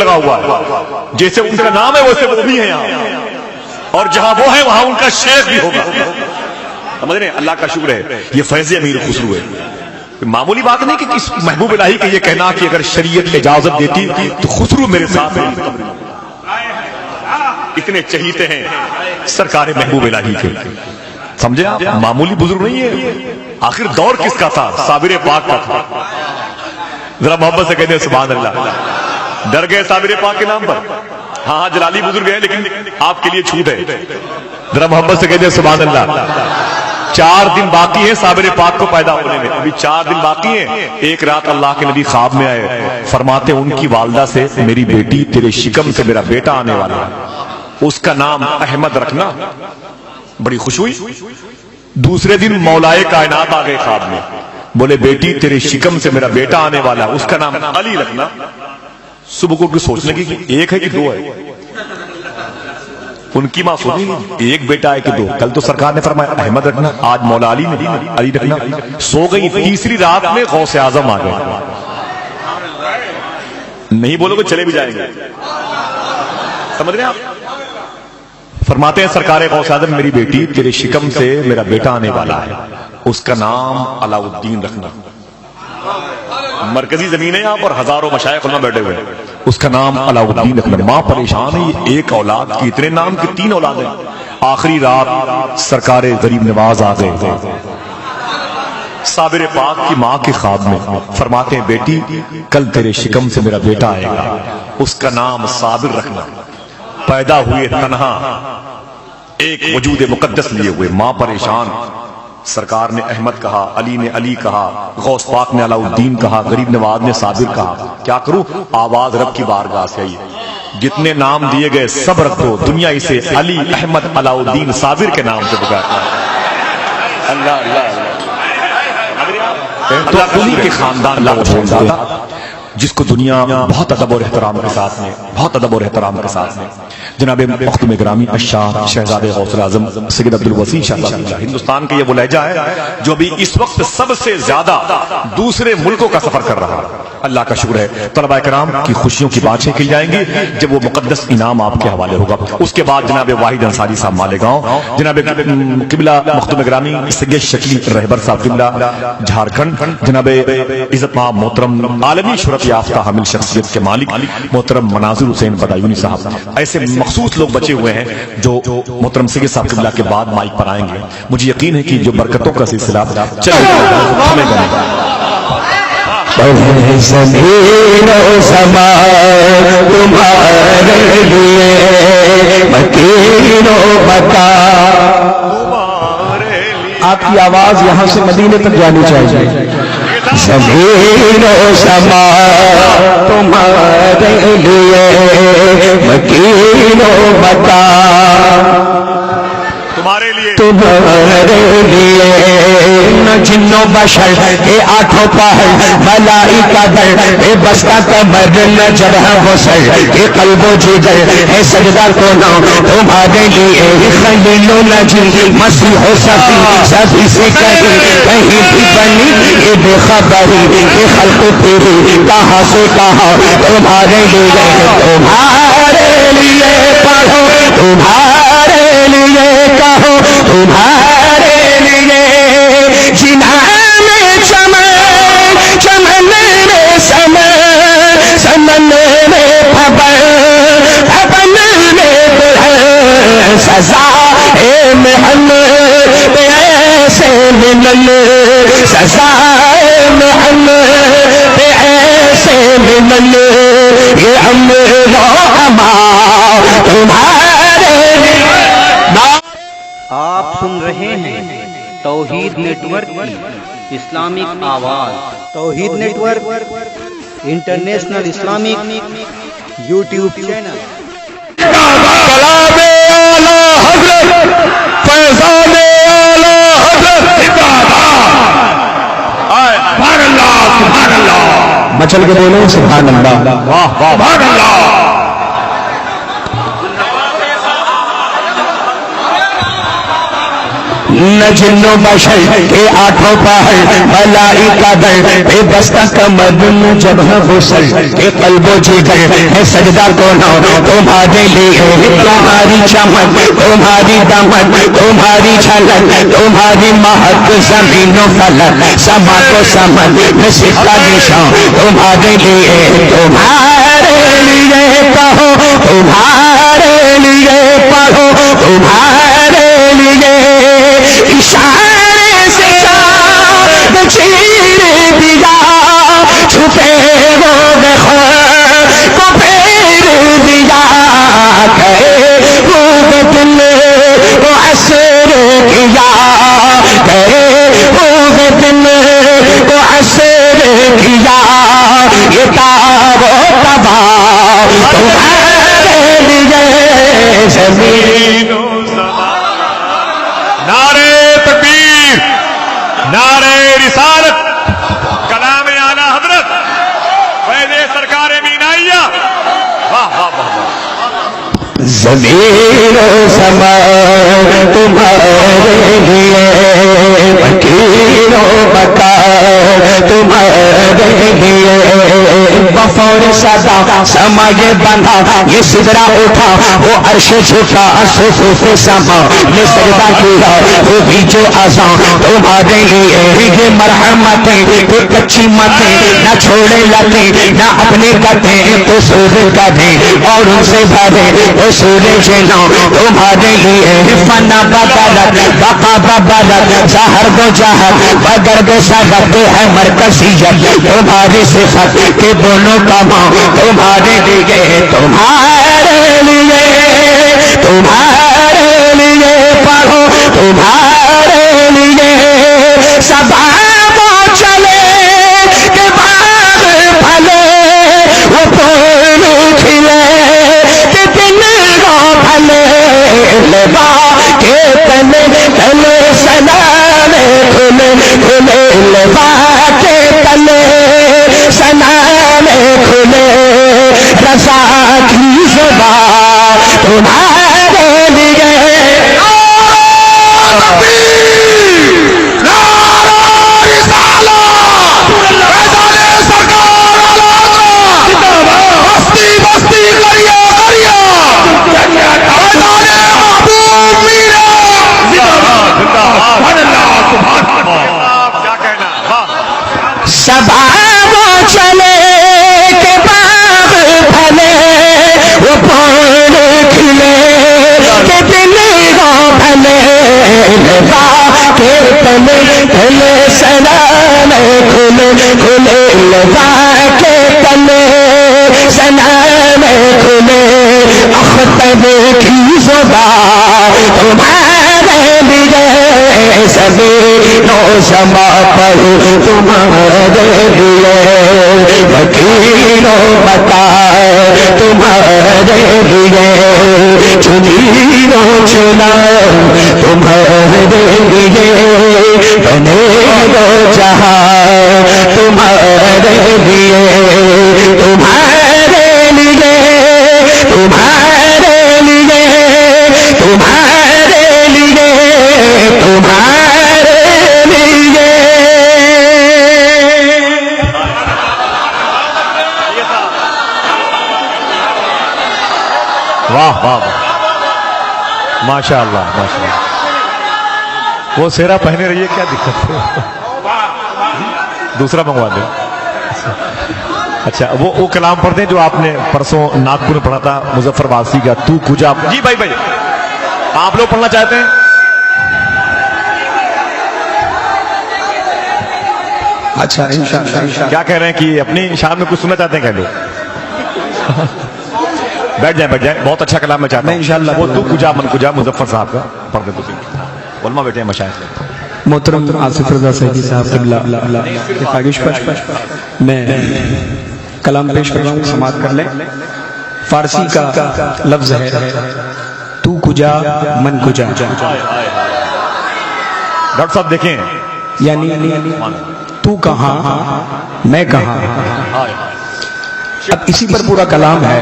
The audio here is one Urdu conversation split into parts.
لگا ہوا ہے، جیسے ان کا نام ہے ویسے وہ بھی ہے یہاں، اور جہاں وہ ہے وہاں ان کا شیخ بھی ہوگا. سمجھ رہے ہیں؟ اللہ کا شکر ہے یہ فیض امیر خسرو ہے. معمولی بات نہیں کہ کس محبوب الہی کا یہ کہنا کہ اگر شریعت اجازت دیتی تو خسرو میرے ساتھ ہے. اتنے چہیتے ہیں سرکار محبوب الہی کے. سمجھے آپ؟ معمولی بزرگ نہیں ہے. آخر دور کس کا تھا؟ صابر پاک کا تھا. ذرا محبت سے کہتے ہیں سبحان اللہ. ڈر گئے صابر پاک کے نام پر؟ ہاں جلالی بزرگ ہیں لیکن آپ کے لیے چھوٹ ہے. ذرا محبت سے کہتے ہیں سبحان اللہ. 4 دن باقی ہیں صابر پاک کو پیدا ہونے میں، ابھی 4 دن باقی ہیں. ایک رات اللہ کے نبی خواب میں آئے، فرماتے ان کی والدہ سے میری بیٹی تیرے شکم سے میرا بیٹا آنے والا ہے، اس کا نام احمد رکھنا. بڑی خوش ہوئی. دوسرے دن مولائے کائنات آ گئے خواب میں، بولے بیٹی تیرے شکم سے میرا بیٹا آنے والا ہے، اس کا نام علی رکھنا. صبح کو سوچنے کی ایک ہے کہ 2 ہے. ان کی ماں سوچی ایک بیٹا ہے کہ 2. کل تو سرکار نے فرمایا احمد رکھنا، آج مولا علی نے علی رکھنا. سو گئی. تیسری رات میں غوث اعظم آ گئے. نہیں بولو گے چلے بھی جائیں گے. سمجھ رہے ہیں آپ؟ فرماتے ہیں سرکار غوث اعظم میری بیٹی تیرے شکم سے میرا بیٹا آنے والا ہے، اس کا نام علاء الدین رکھنا. مرکزی زمین ہے یہاں پر، ہزاروں مشائخ علماء بیٹھے ہوئے، اس کا نام علاء الدین رکھنا. ماں پریشان ہے، یہ ایک اولاد کی اتنے نام کی 3 اولاد ہیں. آخری رات سرکار غریب نواز آ گئے صابر پاک کی ماں کے خواب میں. فرماتے ہیں بیٹی کل تیرے شکم سے میرا بیٹا آئے گا، اس کا نام صابر رکھنا. پیدا ہوئے تنہا، ایک وجود مقدس لیے ہوئے. ماں پریشان. سرکار نے احمد کہا، علی نے علی کہا، غوث پاک نے علاء الدین کہا، غریب نواز نے صابر کہا. کیا کروں؟ آواز رب کی بارگاہ سے آئی، جتنے نام دیے گئے سب رکھ دو، دنیا اسے علی احمد علاء الدین صابر کے نام سے پکارتا ہے. اللہ اللہ اللہ. تو انہی کے خاندان اللہ چھوڑتا تھا جس کو دنیا بہت ادب اور احترام کے ساتھ میں جناب مخدوم گرامی الشاہ شہزادے غوث اعظم سید عبدالوسیع شاہ صاحب. ہندوستان کا یہ وہ لہجہ ہے جو ابھی اس وقت سب سے زیادہ دوسرے ملکوں کا سفر کر رہا ہے. اللہ کا شکر ہے. طلباء کرام کی خوشیوں کی باتیں کی جائیں گی جب وہ مقدس انعام آپ کے حوالے ہوگا. اس کے بعد جناب واحد انصاری صاحب مالیگاؤں، جناب قبلہ مخدوم گرامی سید شکیل رہبر صاحب قبلہ جھارکھنڈ، جناب عزت مآب محترم عالمی شہرت یافتہ حامل شخصیت کے مالک محترم مناظر حسین بدایونی صاحب. ایسے مخصوص لوگ بچے ہوئے ہیں جو محترم سید صاحب قبلہ کے بعد مائک پر آئیں گے. مجھے یقین ہے کہ جو برکتوں کا سلسلہ چلے گا. زمین و سماء تمہارے لیے مکین و مکا. آپ کی آواز یہاں سے مدینے تک جانی چاہیے. زمین و سماء تمہارے لیے مکین و مکا. تمہارے لیے نہ جن و بشر کے 8 پہر ملائکہ در اے بس کا کمر نہ جرح و سر کے قلب و جگر اے سجدہ کنو تمہارے لیے. خلیل و نجی مسیح و صفی سبھی سے کہیں بھی بنی یہ بے خبری کہ خلق پھری کہاں سے کہاں تمہارے لیے. تمہارے لیے پڑھو، تمہارے لیے کہو، تمہارے لیے جناح میں چمن، چمن میں سمن، سمن میں پھبن، پھبن میں بلند. سزا اے محمد ایسے ملن، سزا اے محمد ایسے ملن. یہ ہم اما تمہارے لیے. آپ سن رہے ہیں توحید نیٹ ورک کی اسلامک آواز. Tauheed network international Islamic YouTube channel. کلام اعلیٰ حضرت فیضان اعلیٰ حضرت سبحان اللہ سبحان اللہ. مچل کے بولو سبحان اللہ. واہ واہ سبحان اللہ. نہ جنو بشر کے آٹھوں پہر بلائی کا در بے بستہ کمر نہ جبہ بسر کے قلب و جگر ہے سجدہ کونا تمہارے لیے تمہاری چمک تمہاری دمک تمہاری جھلک تمہاری مہک زمین و فلک سما کو سمن میں سکہ نشان تمہارے لیے کہو تمہارے لیے پڑھو تمہارے لیے اشارے سے چاند چیر دیا چھپے وہ خود کو پھیر دیا گئے وہ دل وہ اثر کیا گئے وہ دل وہ اثر کیا یہ تاب و تبا تمہارے لیے زمین نعرے تکبیر، نعرے رسالت، کلام اعلی حضرت فیض سرکار مینائیہ، واہ واہ واہ واہ۔ زمین و سماء تمہارے لیے وکیل و بقا تمہارے لیے بفور صدا سما یہ بندھا یہ سدرا اٹھا وہ عرش جھکا صفوف سما یہ سجدہ کیا وہ بھی جو اذان تمہارے لیے یہ مرحمتیں یہ کچی متیں نہ چھوڑے لتیں نہ اپنے کتیں تو سور کدیں اور ان سے بھرے وہ سورج نو تمہارے لیے فنا بدلت بقا ببلت ظاہر و جہر بگر بے سبب ہے مرکزیت تمہاری صفت کے بولو کما تمہارے لیے تمہارے لیے تمہارے لیے پڑھو تمہارے لیے سبا وہ چلے کہ باغ پھلے وہ پھول کھلے کہ دل کو پھلے لبا کے تلے تلے سلام کھلے کھلے لبا کے تلے سلام کھلے رضا کی زبان تمہارے لیے سبا وہ چلے کہ باغ پھلے وہ پھول کھلے کہ دل کو پھلے لبا کے تلے تلے سلام کھلے کھلے لبا کے تلے سلام کھلے اختب کی زبان تمہارے لیے زمین و سما پر تمہارے لیے وکیل و بقا تمہارے لیے چنین و چنا تمہارے لیے بنے وہ جہاں تمہارے لیے تمہارے لیے تمہارے لیے تمہارے لیے تمہارے لیے واہ واہ واہ، ماشاء اللہ ماشاء اللہ۔ وہ سیرا پہنے رہیے، کیا دقت ہے؟ دوسرا منگوا دیں۔ اچھا وہ کلام پڑھ دیں جو آپ نے پرسوں ناگپور میں پڑھا تھا مظفر واسی کا، تو کجا۔ جی بھائی بھائی آپ لوگ پڑھنا چاہتے ہیں؟ اچھا انشاءاللہ کیا کہہ رہے ہیں کہ اپنی شان میں کچھ سننا چاہتے ہیں؟ کہہ لو، بیٹھ جائیں بیٹھ جائیں، بہت اچھا کلام میں چاہتا ہوں انشاءاللہ۔ وہ تو کجا من کجا مظفر صاحب کا پڑھ دیں۔ علماء بیٹھے ہیں، مشائخ محترم آصف رضا سیدی صاحب قبلہ کی خواہش پر میں کلام پیش کر رہا ہوں، سماعت کر لیں۔ فارسی کا لفظ ہے تو کجا من کجا، ڈاکٹر صاحب دیکھیں، یعنی تو کہاں میں کہاں۔ اب اسی پر پورا کلام ہے۔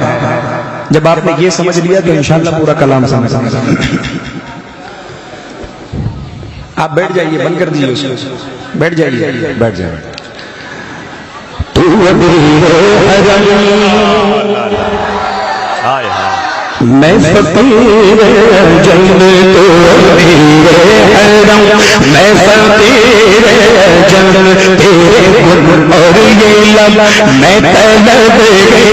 جب آپ نے یہ سمجھ لیا تو انشاءاللہ پورا کلام سمجھ۔ آپ بیٹھ جائیے، بند کر دیجیے اس کو، بیٹھ جائیے، بیٹھ جائیے۔ تو میں فقیر جنت تو میرے حرم، میں فقیر جنت تیرے گل اور یہ لب، میں طلب تیرے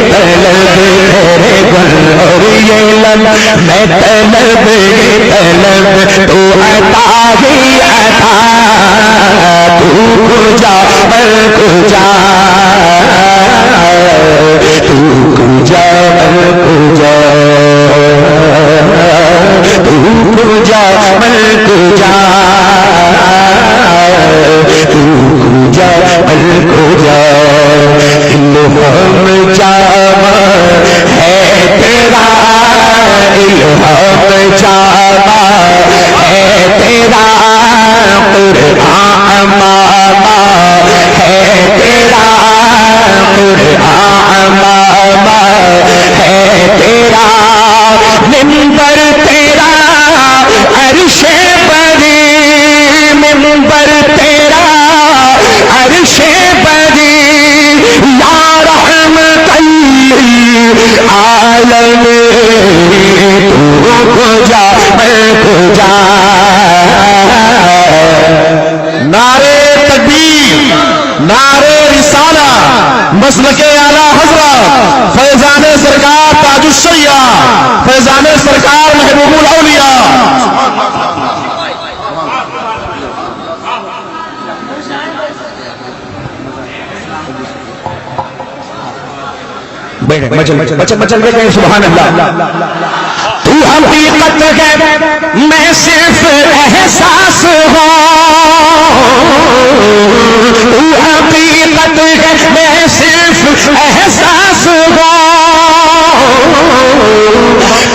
گل اور یہ لب، میں طلب تو عطا ہی عطا، تو کجا میں کجا، تو کجا میں کجا، تو کجا میں کجا، تو کجا میں کجا، الہام جامع ہے تیرا، الہام جامع ہے تیرا، قرآن ماما ہے تیرا، قرآن ماما ہے تیرا، منبر تیرا عرش بری، منبر تیرا عرش بری، یا رحمت عالم، تو کجا میں کجا، نعرے تکبیر، نعرے رسالہ، مسلک اعلی حضرت فیضان سرکار تاج الشریعہ، فیضان سرکار محبوب الاولیاء۔ مچل کے کہیں سبحان اللہ۔ تو حقیقت ہے میں صرف احساس ہوں، تو حقیقت ہے میں صرف احساس ہوں،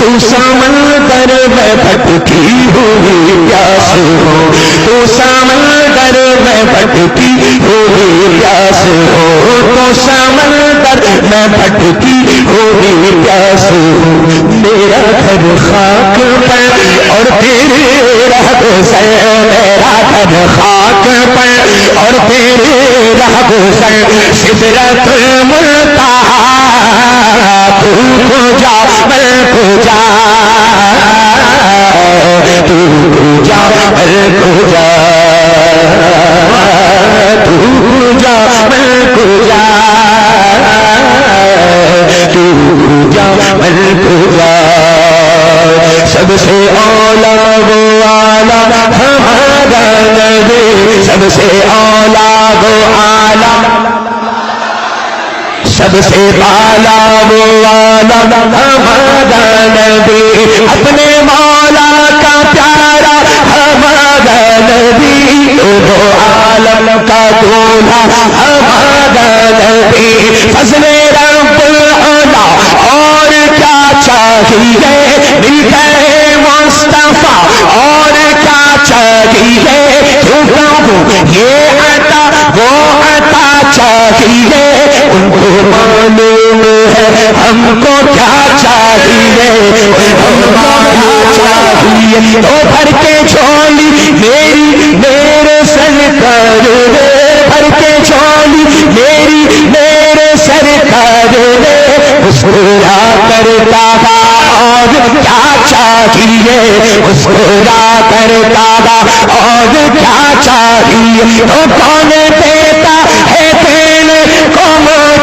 تو سمندر میں بھٹکی ہوئی پیاس ہوں، تو سمندر میں بھٹکی ہوئی پیاس ہوں، تو سمندر میں بھٹکی ہوئی پیاس ہوں، میرا گھر خاک پر اور تیرے رہ گزر، میرا گھر خاک پر اور تیرے رہ گزر، سدرت المنتہا، تو کجا میں کجا، تو کجا میں کجا، تو کجا میں کجا، تو کجا میں کجا، سب سے اولا وہ آلہ ہمارا نبی، سب سے اولا وہ آلہ، سب سے بالا وہ آلہ ہمارا نبی، اپنے مولا کا پیارا ہمارا نبی، وہ عالم کا دولہا ہمارا نبی، فضل رب العلا اور کیا چاہیے، مل گئے مصطفیٰ اور کیا چاہیے، یہ عطا وہ عطا چاہیے، ان کو معلوم ہے ہم کو کیا چاہیے، ہم کو کیا چاہیے، تو بھر کے جھولی میری میرے سرکار، بھر کے جھولی میری میرے سرکار، مسکرا کرتا گا اور کیا چاہیے، مسکرا کرتا گا اور کیا چاہیے، تو کون دیتا ہے دینے کو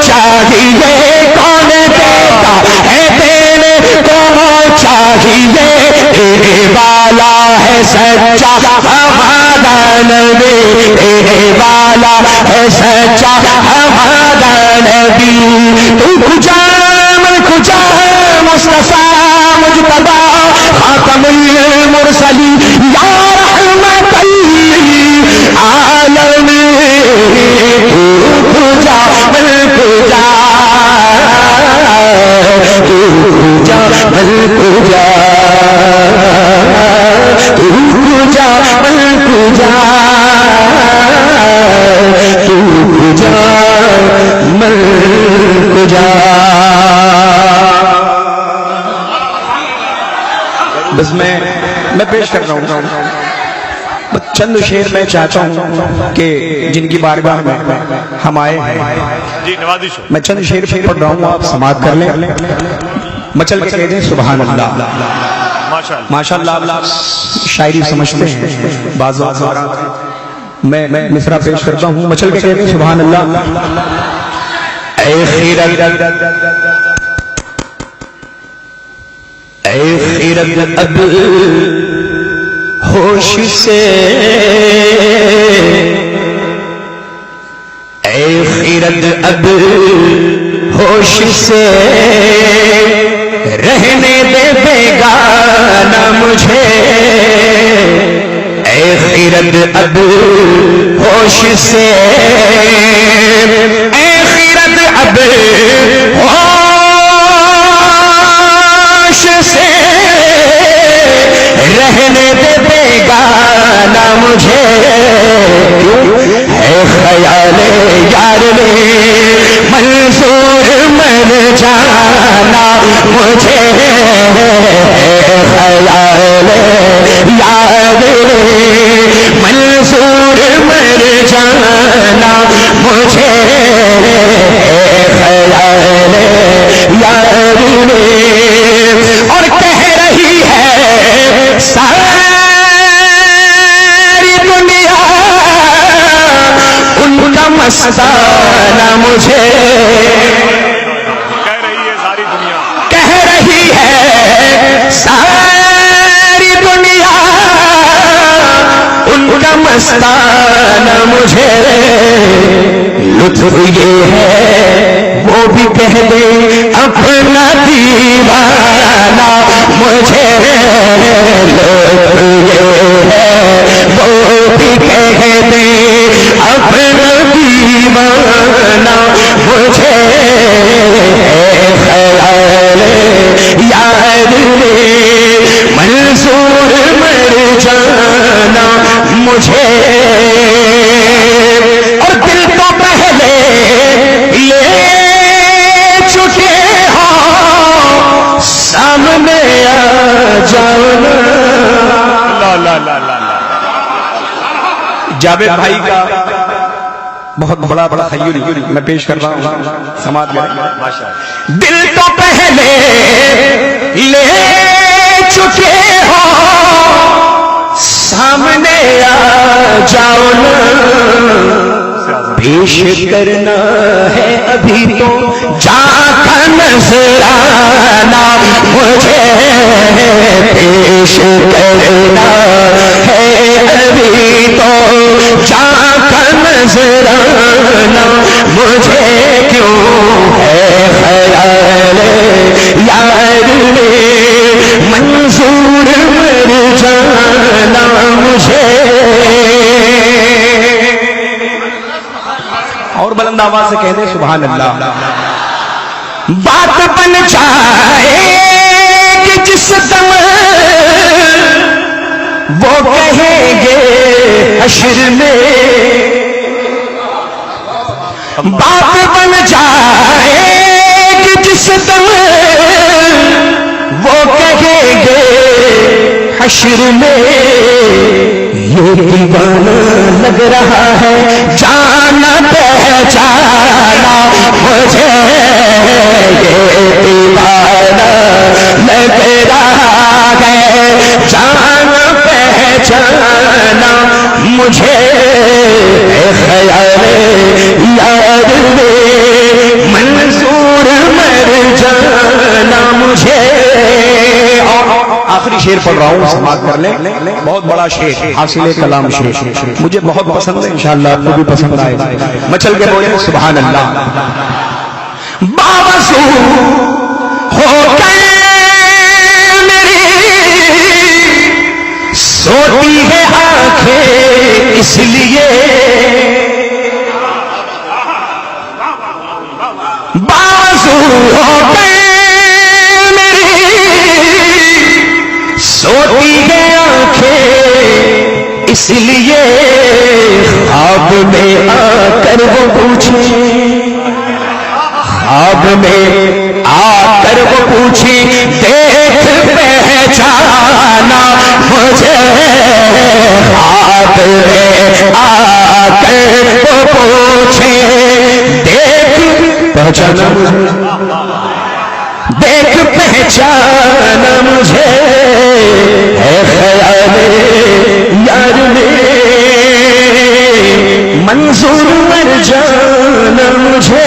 چاہیے، کون دیتا ہے دینے کو چاہیے، تیرے والا ہے سچا ہمارا نبی، تیرے والا ہے سچا ہمارا نبی، تو کجا میں کجا، مصطفیٰ مجتبیٰ خاتم المرسلین، یا رحمت عالم، تو کجا میں کجا، تو کجا میں کجا، تو کجا میں کجا، تو کجا میں کجا۔ بس میں پیش کر رہا ہوں، چند شعر میں چاہتا ہوں کہ جن کی بارگاہ میں ہم آئے ہیں، جی نوازش ہو. میں چند شعر پڑھ رہا ہوں، آپ سماعت کر لیں، مچل کے کہہ دیں سبحان اللہ. ماشاء اللہ آپ شاعری سمجھتے ہیں، بعض اوقات میں مصرع پیش کرتا ہوں، مچل کے کہہ دیں سبحان اللہ. اے خیرت اب ہوش سے، اے خیرت اب ہوش سے، رہنے دے بیگانہ مجھے. اے خیرت اب ہوش سے، اے خیرت اب ہوش سے، رہنے دے بیگانہ مجھے. ہے خیال یار میں منصور مر جانا مجھے. خیال یار میں منصور مر جانا مجھے. خیال یار میں، اور کہہ رہی ہے ساری دنیا ان کا مستانہ مجھے. کہہ رہی ہے ساری دنیا، کہہ رہی ہے ساری دنیا ان کا مستانہ مجھے. لطف یہ ہے وہ بھی کہہ دے اپنا دیوانہ مجھے. لطف یہ ہے وہ بھی کہہ دے اپنا دیوانہ مجھے. خیال یار میں منصور مر جانا مجھے. اور دل تو پہلے لے چکے ہو، سامنے آ جانا. جاوید بھائی کا بہت بڑا تخیل میں پیش کر رہا ہوں، سماعت کریں. دل تو پہلے لے چکے ہو، سامنے آ جاؤ نا. پیش کرنا ہے ابھی تو جان کا نذرانہ مجھے. پیش کرنا ہے ابھی تو جان کا نذرانہ مجھے. کیوں ہے خیال یار میں منظور مر جانا مجھے. اور بلند آواز سے کہہ دیں سبحان اللہ. بات بن جائے کہ جس دم وہ کہیں گے حشر میں. بات بن جائے کہ جس دم وہ کہیں گے حشر میں. یہ دیوانہ لگ رہا ہے جانا پہچانا مجھے. یہ دیوانہ لگ رہا ہے جانا پہچانا مجھے. خیال یار میں منصور مر جانا مجھے. آخری شعر پڑھ رہا ہوں، سماعت کر لیں. بہت بڑا شعر، حاصل کلام شعر، مجھے بہت پسند ہے، انشاءاللہ آپ کو بھی پسند آئے. مچل کے بولیں سبحان اللہ. باوضو ہو کے میری سوتی ہے آنکھیں اس لیے. باوضو ہو کے سوتی ہے آنکھیں اس لیے. خواب میں آ کر وہ پوچھی، خواب میں آ کر وہ پوچھی دیکھ پہچانا مجھے. آپ آ کر وہ پوچھے دیکھ پہچانا دیکھ پہچانا مجھے ہے خیال یار میں منظور مر جانا مجھے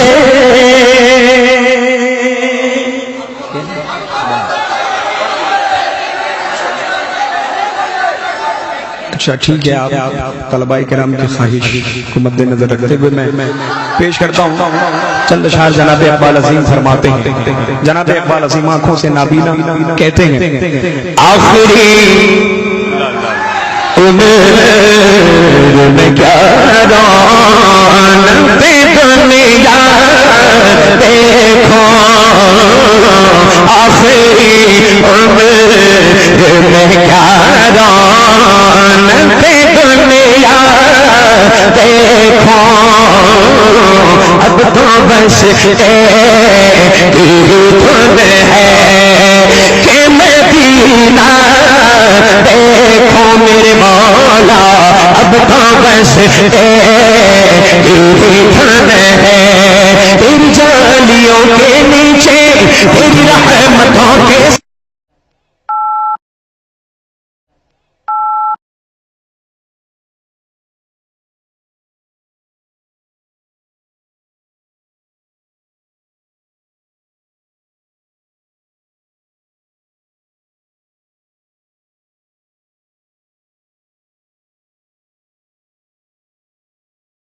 اچھا ٹھیک ہے آپ طلباء کرام کی خواہش کو مد نظر رکھتے ہوئے میں پیش کرتا ہوں چند اشعار جناب اقبال عظیم فرماتے ہیں. جناب اقبال عظیم آنکھوں سے نابینا کہتے ہیں آخری عمر میں کیا رونق دنیا دیکھو آخری عمر میں کیا رونق دنیا دیکھو اب تو بس ایک دھن ہے کہ مدینہ دیکھو میرے مولا اب تو بس ایک دھن ہے تیری جالیوں کے نیچے تیری رحمتوں کے